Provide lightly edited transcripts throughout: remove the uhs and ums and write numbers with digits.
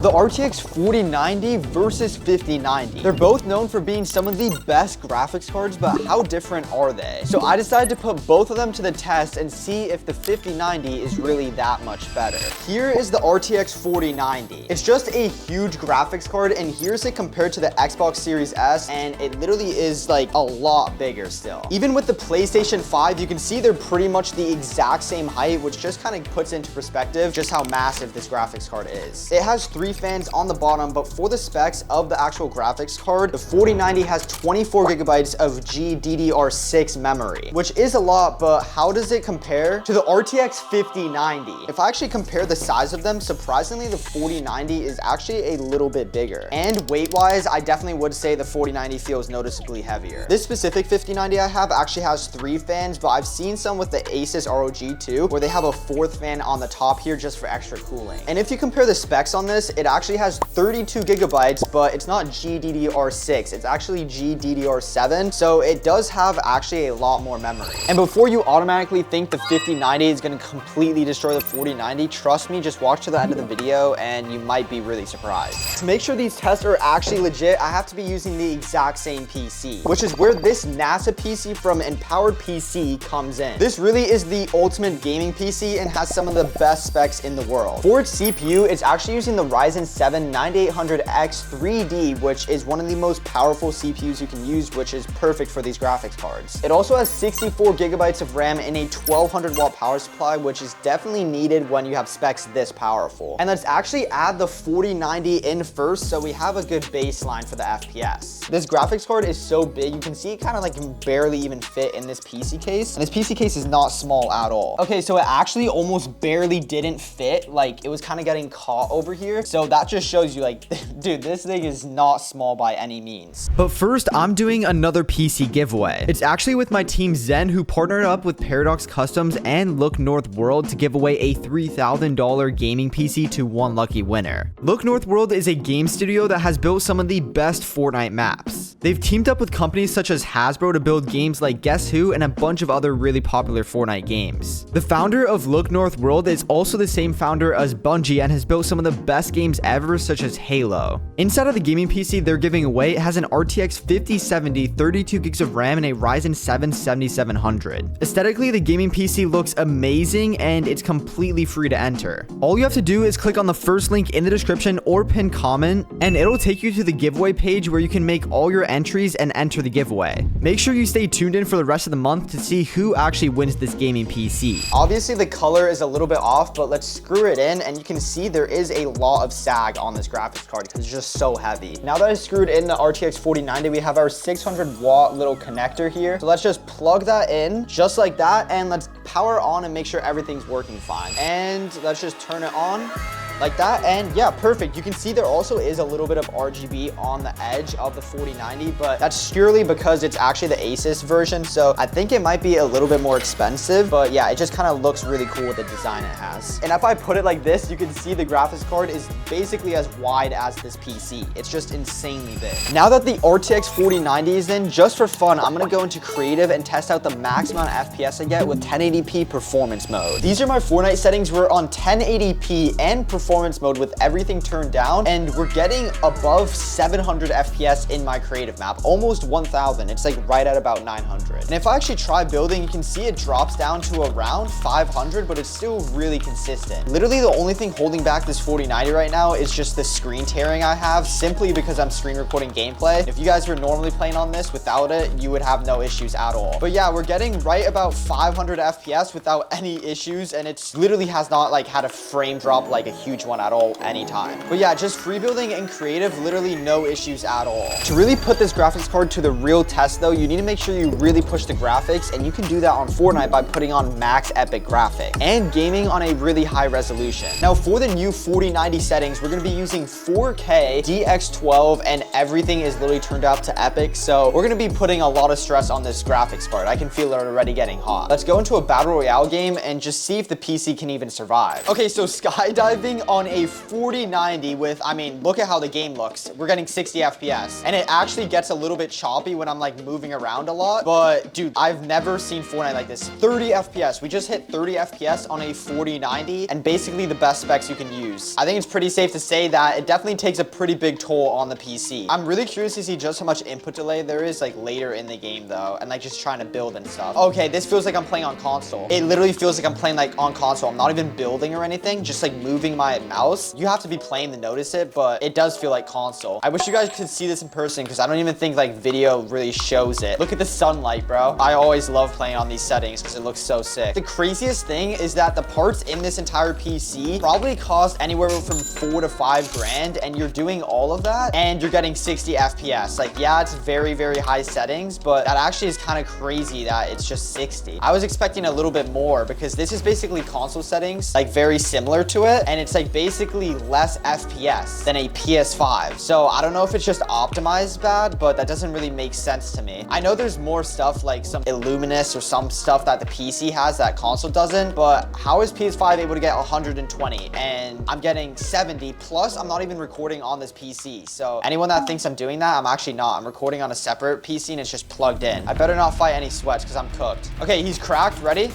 The RTX 4090 versus 5090. They're both known for being some of the best graphics cards, but how different are they? So I decided to put both of them to the test and see if the 5090 is really that much better. Here is the RTX 4090. It's just a huge graphics card, and here's it compared to the Xbox Series S, and it literally is like a lot bigger still. Even with the PlayStation 5, you can see they're pretty much the exact same height, which just kind of puts into perspective just how massive this graphics card is. It has 3 fans on the bottom, but for the specs of the actual graphics card, the 4090 has 24 gigabytes of GDDR6 memory, which is a lot, but how does it compare to the RTX 5090? If I actually compare the size of them, surprisingly, the 4090 is actually a little bit bigger. And weight-wise, I definitely would say the 4090 feels noticeably heavier. This specific 5090 I have actually has 3 fans, but I've seen some with the Asus ROG too, where they have a 4th fan on the top here just for extra cooling. And if you compare the specs on this, it actually has 32 gigabytes, but it's not GDDR6, it's actually GDDR7, so it does have actually a lot more memory. And before you automatically think the 5090 is going to completely destroy the 4090, trust me, just watch to the end of the video and you might be really surprised. To make sure these tests are actually legit, I have to be using the exact same PC, which is where this NASA PC from Empowered PC comes in. This really is the ultimate gaming PC and has some of the best specs in the world. For its CPU, it's actually using the Ryzen 7 9800X 3D, which is one of the most powerful CPUs you can use, which is perfect for these graphics cards. It also has 64 gigabytes of RAM and a 1200 watt power supply, which is definitely needed when you have specs this powerful. And let's actually add the 4090 in first, so we have a good baseline for the FPS. This graphics card is so big, you can see it kind of like can barely even fit in this PC case, and this PC case is not small at all. Okay, so it actually almost barely didn't fit, like it was kind of getting caught over here, so that just shows you like, dude, this thing is not small by any means. But first, I'm doing another PC giveaway. It's actually with my team Zen, who partnered up with Paradox Customs and Look North World to give away a $3,000 gaming PC to one lucky winner. Look North World is a game studio that has built some of the best Fortnite maps. They've teamed up with companies such as Hasbro to build games like Guess Who and a bunch of other really popular Fortnite games. The founder of Look North World is also the same founder as Bungie and has built some of the best games ever, such as Halo. Inside of the gaming PC they're giving away, it has an RTX 5070, 32 gigs of RAM, and a Ryzen 7 7700. Aesthetically, the gaming PC looks amazing and it's completely free to enter. All you have to do is click on the first link in the description or pin comment, and it'll take you to the giveaway page where you can make all your entries and enter the giveaway. Make sure you stay tuned in for the rest of the month to see who actually wins this gaming PC. Obviously the color is a little bit off, but let's screw it in, and you can see there is a lot of sag on this graphics card because it's just so heavy. Now that I screwed in the RTX 4090, we have our 600 watt little connector here. So let's just plug that in just like that, and let's power on and make sure everything's working fine. And let's just turn it on like that, and yeah, perfect. You can see there also is a little bit of RGB on the edge of the 4090, but that's purely because it's actually the Asus version, so I think it might be a little bit more expensive, but yeah, it just kind of looks really cool with the design it has. And if I put it like this, you can see the graphics card is basically as wide as this PC. It's just insanely big. Now that the RTX 4090 is in, just for fun, I'm gonna go into creative and test out the max amount of FPS I get with 1080p performance mode. These are my Fortnite settings. We're on 1080p and performance mode with everything turned down, and we're getting above 700 FPS in my creative map, almost 1000. It's like right at about 900. And if I actually try building, you can see it drops down to around 500, but it's still really consistent. Literally the only thing holding back this 4090 right now is just the screen tearing I have, simply because I'm screen recording gameplay. If you guys were normally playing on this without it, you would have no issues at all. But yeah, we're getting right about 500 FPS without any issues, and it's literally has not like had a frame drop like a huge one at all anytime. But yeah, just free building and creative, literally no issues at all. To really put this graphics card to the real test though, you need to make sure you really push the graphics, and you can do that on Fortnite by putting on max epic graphics and gaming on a really high resolution. Now for the new 4090 settings, we're gonna be using 4K, DX12, and everything is literally turned up to epic, so we're gonna be putting a lot of stress on this graphics card. I can feel it already getting hot. Let's go into a battle royale game and just see if the PC can even survive. Okay, so skydiving on a 4090 with, I mean, look at how the game looks. We're getting 60 FPS. And it actually gets a little bit choppy when I'm like moving around a lot. But dude, I've never seen Fortnite like this. 30 FPS. We just hit 30 FPS on a 4090 and basically the best specs you can use. I think it's pretty safe to say that it definitely takes a pretty big toll on the PC. I'm really curious to see just how much input delay there is like later in the game though, and like just trying to build and stuff. Okay, this feels like I'm playing on console. It literally feels like I'm playing like on console. I'm not even building or anything, just like moving my mouse. You have to be playing to notice it, but it does feel like console. I wish you guys could see this in person because I don't even think like video really shows it. Look at the sunlight, bro. I always love playing on these settings because it looks so sick. The craziest thing is that the parts in this entire PC probably cost anywhere from 4 to 5 grand, and you're doing all of that and you're getting 60 FPS. Like, yeah, it's very, very high settings, but that actually is kind of crazy that it's just 60. I was expecting a little bit more because this is basically console settings, like very similar to it, and it's like basically less FPS than a PS5. So I don't know if it's just optimized bad, but that doesn't really make sense to me. I know there's more stuff like some Illuminous or some stuff that the PC has that console doesn't, but how is PS5 able to get 120 and I'm getting 70 plus I'm not even recording on this PC? So anyone that thinks I'm doing that, I'm actually not. I'm recording on a separate PC and it's just plugged in. I better not fight any sweats because I'm cooked. Okay, he's cracked. Ready?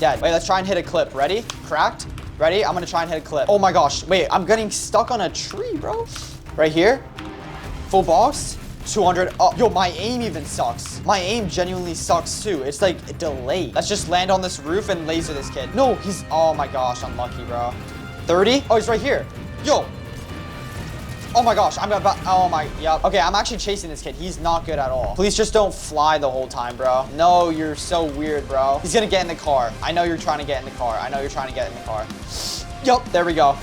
Dead. Wait, let's try and hit a clip. Ready? Cracked. Ready? I'm gonna try and hit a clip. Oh my gosh. Wait, I'm getting stuck on a tree, bro. Right here. Full box. 200. Oh, yo, my aim even sucks. My aim genuinely sucks too. It's like delayed. Let's just land on this roof and laser this kid. No, he's, oh my gosh, unlucky, bro. 30. Oh, he's right here. Yo. Oh my gosh, I'm about, oh my, yep. Okay, I'm actually chasing this kid. He's not good at all. Please just don't fly the whole time, bro. No, you're so weird, bro. He's gonna get in the car. I know you're trying to get in the car. I know you're trying to get in the car. Yup, there we go.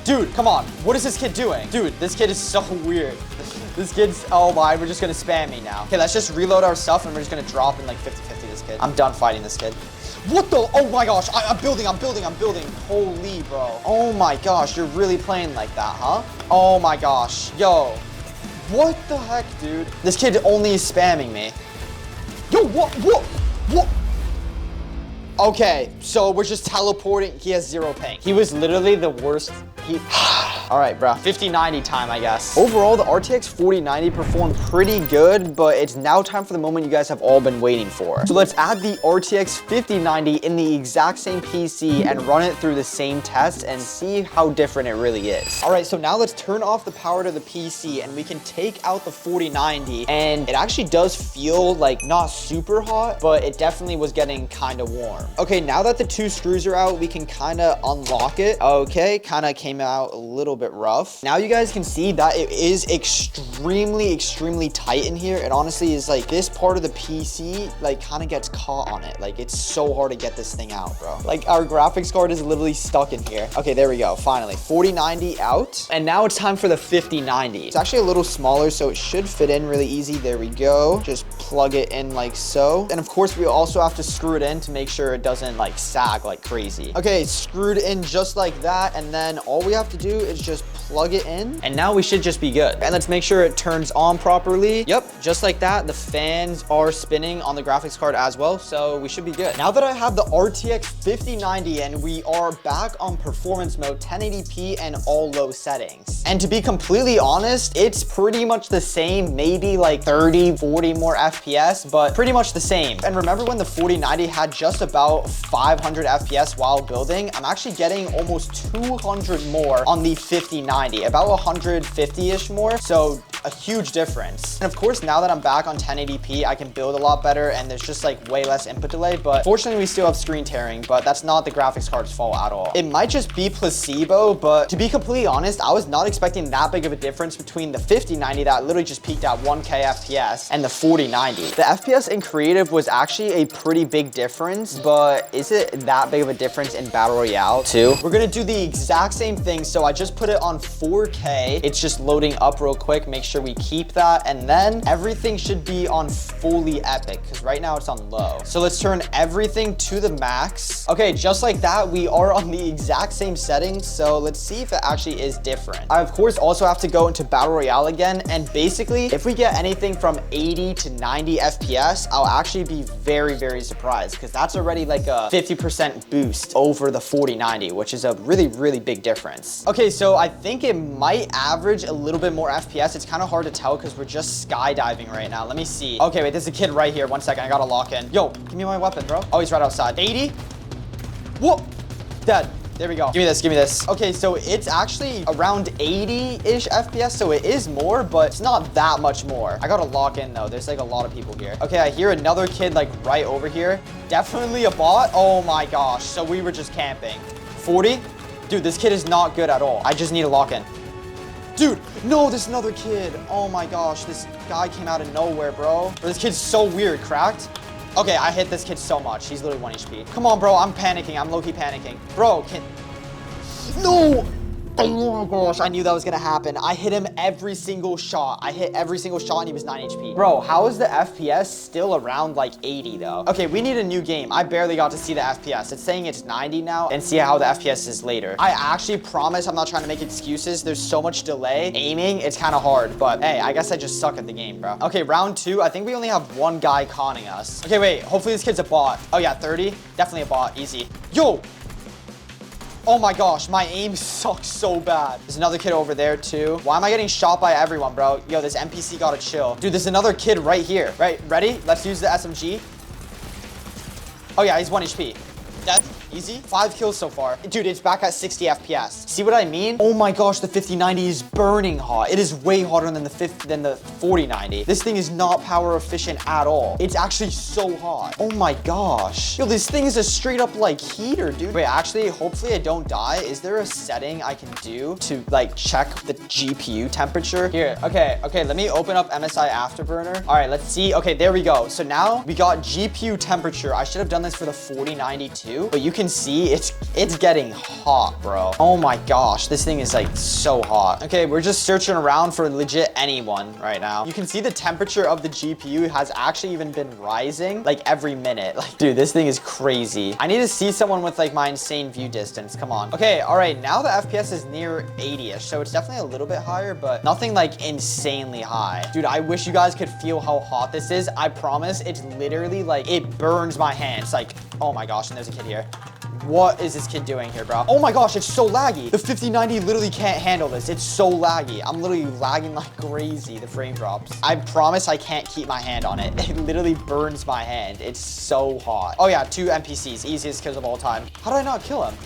Dude, come on. What is this kid doing? Dude, this kid is so weird. This kid's, oh my, we're just gonna spam me now. Okay, let's just reload our stuff and we're just gonna drop in like 50-50 this kid. I'm done fighting this kid. What the, oh my gosh, I'm building. Holy, bro. Oh my gosh, you're really playing like that, huh? Oh my gosh, yo. What the heck, dude? This kid only is spamming me. Yo, what? Okay, so we're just teleporting. He has 0 ping. He was literally the worst. All right, bro. 5090 time, I guess. Overall, the RTX 4090 performed pretty good, but it's now time for the moment you guys have all been waiting for. So let's add the RTX 5090 in the exact same PC and run it through the same test and see how different it really is. All right, so now let's turn off the power to the PC and we can take out the 4090, and it actually does feel like not super hot, but it definitely was getting kind of warm. Okay, now that the 2 screws are out, we can kind of unlock it. Okay, kind of came out a little bit rough. Now you guys can see that it is extremely tight in here. It honestly is like this part of the PC like kind of gets caught on it. Like it's so hard to get this thing out, bro. Like our graphics card is literally stuck in here. Okay, there we go. Finally, 4090 out. And now it's time for the 5090. It's actually a little smaller, so it should fit in really easy. There we go. Just plug it in like so. And of course, we also have to screw it in to make sure it doesn't like sag like crazy. Okay, screwed in just like that. And then all we have to do is just plug it in. And now we should just be good. And let's make sure it turns on properly. Yep, just like that. The fans are spinning on the graphics card as well. So we should be good. Now that I have the RTX 5090 and we are back on performance mode, 1080p and all low settings. And to be completely honest, it's pretty much the same, maybe like 30, 40 more FPS, but pretty much the same. And remember when the 4090 had just about 500 FPS while building? I'm actually getting almost 200 more on the 5090, about 150-ish more. So a huge difference. And of course, now that I'm back on 1080p, I can build a lot better and there's just like way less input delay, but fortunately we still have screen tearing, but that's not the graphics card's fault at all. It might just be placebo, but to be completely honest, I was not expecting that big of a difference between the 5090 that literally just peaked at 1K FPS and the 4090. The FPS in creative was actually a pretty big difference, but is it that big of a difference in Battle Royale too? We're gonna do the exact same thing. So I just put it on 4K. It's just loading up real quick. Make sure sure we keep that. And then everything should be on fully epic because right now it's on low. So let's turn everything to the max. Okay, just like that, we are on the exact same settings. So let's see if it actually is different. I, of course, also have to go into Battle Royale again. And basically, if we get anything from 80 to 90 FPS, I'll actually be very, very surprised because that's already like a 50% boost over the 4090, which is a really, really big difference. Okay, so I think it might average a little bit more FPS. It's kind of hard to tell because we're just skydiving right now. Let me see. Okay, wait, there's a kid right here. 1 second, I gotta lock in. Yo, give me my weapon, bro. Oh, he's right outside. 80? Whoa, dead. There we go. Give me this, give me this. Okay, so it's actually around 80-ish FPS, so it is more, but it's not that much more. I gotta lock in though. There's like a lot of people here. Okay, I hear another kid like right over here. Definitely a bot. Oh my gosh. So we were just camping. 40? Dude, this kid is not good at all. I just need to lock in. Dude, no, there's another kid. Oh my gosh, this guy came out of nowhere, bro. This kid's so weird. Cracked? Okay, I hit this kid so much. He's literally 1 HP. Come on, bro. I'm panicking. I'm low-key panicking. Bro, no! Oh my gosh, I knew that was gonna happen. I hit him every single shot. I hit every single shot and he was 9 HP. Bro, how is the FPS still around like 80 though? Okay, we need a new game. I barely got to see the FPS. It's saying it's 90 now and see how the FPS is later. I actually promise I'm not trying to make excuses. There's so much delay. Aiming, it's kind of hard, but hey, I guess I just suck at the game, bro. Okay, round 2. I think we only have one guy conning us. Okay, wait, hopefully this kid's a bot. Oh yeah, 30. Definitely a bot, easy. Yo! Oh my gosh, my aim sucks so bad. There's another kid over there too. Why am I getting shot by everyone, bro? Yo, this NPC gotta chill. Dude, there's another kid right here. Right, ready? Let's use the SMG. Oh yeah, he's 1 HP. Dead. Easy. 5 kills so far. Dude, it's back at 60 FPS. See what I mean? Oh my gosh, the 5090 is burning hot. It is way hotter than the 4090. This thing is not power efficient at all. It's actually so hot. Oh my gosh. Yo, this thing is a straight up like heater, dude. Wait, actually, hopefully I don't die. Is there a setting I can do to like check the GPU temperature? Here, okay, let me open up MSI Afterburner. All right, let's see. Okay, there we go. So now we got GPU temperature. I should have done this for the 4090 too, but you can see it's getting hot, bro. Oh my gosh, this thing is like so hot. Okay, we're just searching around for legit anyone right now. You can see the temperature of the GPU has actually even been rising like every minute. Like, dude, this thing is crazy. I need to see someone with like my insane view distance. Come on. Okay, all right, now the FPS is near 80-ish, so it's definitely a little bit higher, but nothing like insanely high. Dude, I wish you guys could feel how hot this is. I promise it's literally like, it burns my hands. Like, oh my gosh, and there's a kid here. What is this kid doing here, bro? Oh my gosh, it's so laggy. The 5090 literally can't handle this. It's so laggy. I'm literally lagging like crazy, the frame drops. I promise I can't keep my hand on it. It literally burns my hand. It's so hot. Oh yeah, 2 NPCs, easiest kills of all time. How did I not kill him?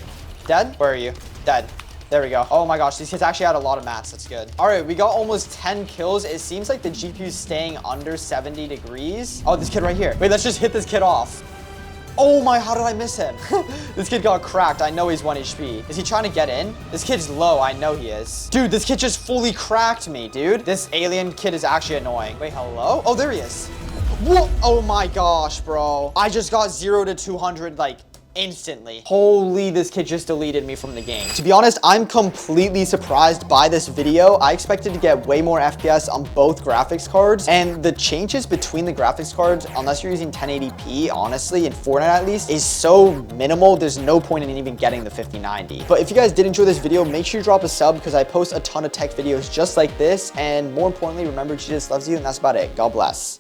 Dead? Where are you? Dead. There we go. Oh my gosh, these kids actually had a lot of mats. That's good. All right, we got almost 10 kills. It seems like the GPU is staying under 70 degrees. Oh, this kid right here. Wait, let's just hit this kid off. Oh my, how did I miss him? This kid got cracked. I know he's 1 HP. Is he trying to get in? This kid's low. I know he is. Dude, this kid just fully cracked me, dude. This alien kid is actually annoying. Wait, hello? Oh, there he is. Whoa. Oh my gosh, bro. I just got 0 to 200 like instantly. Holy, this kid just deleted me from the game. To be honest, I'm completely surprised by this video. I expected to get way more FPS on both graphics cards, and the changes between the graphics cards, unless you're using 1080p, honestly, in Fortnite at least, is so minimal. There's no point in even getting the 5090. But if you guys did enjoy this video, make sure you drop a sub because I post a ton of tech videos just like this, and more importantly, remember, Jesus loves you, and that's about it. God bless.